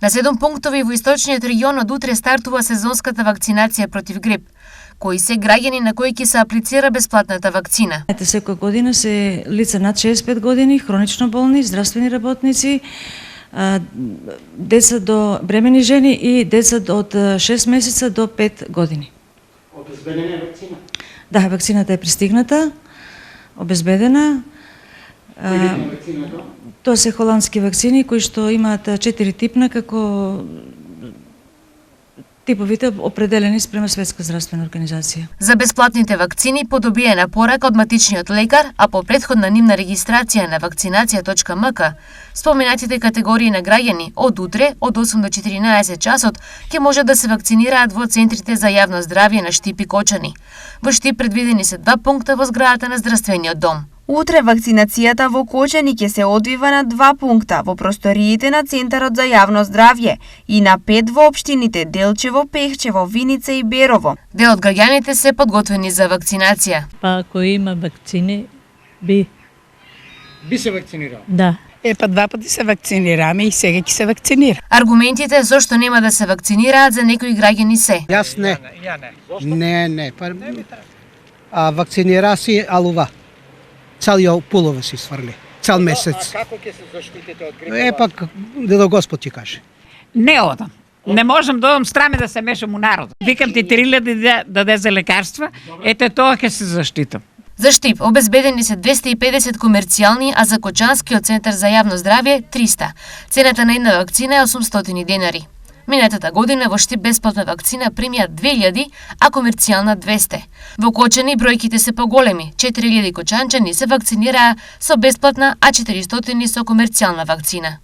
На 7 пунктови во источниот регион од утре стартува сезонската вакцинација против грип. Кои се граѓани на кои ќе се аплицира бесплатната вакцина? Секоја година се лица над 65 години, хронично болни, здравствени работници, деца до бремени жени и деца од 6 месеца до 5 години. Обезбедена е вакцина? Да, вакцината е пристигната, обезбедена. Тоа се холандски вакцини кои што имаат 4 типна како типовите определени спрема Светска здравствена организација. За бесплатните вакцини по добиена порака од матичниот лекар, а по претходна нивна регистрација на вакцинација.мк, споменатите категории на граѓани од утре од 8 до 14 часот ќе може да се вакцинираат во центрите за јавно здравје на Штип и Кочани. Во Штип предвидени се 2 пункта во зградата на здравствениот дом. Утре вакцинацијата во Кочани ќе се одвива на 2 пункта во просториите на Центарот за јавно здравје и на 5 во општините Делчево, Пехчево, Виница и Берово. Дел од граѓаните се подготвени за вакцинација. Па ако има вакцини, би се вакцинирал? Да. Па 2 пати се вакцинираме и сега ќе се вакцинира. Аргументите зошто нема да се вакцинираат за некои граѓани се. Јас не. Не. Вакцинира си алува. Цел пулова си сврли. Цел месец. Како ќе се заштитите од грип? Пак, да Господ ти каже. Не одам. Не можам да одам страме да се мешам у народот. Викам ти 3.000 даде за лекарства, ете тоа ќе се заштитам. За Штип обезбедени се 250 комерцијални, а за Кочанскиот центар за јавно здравје 300. Цената на една вакцина е 800 денари. Минатата година во Штип бесплатна вакцина примија 2000, а комерцијална 200. Во Кочани бројките се поголеми. 4000 кочанчани се вакцинираа со бесплатна, а 400 со комерцијална вакцина.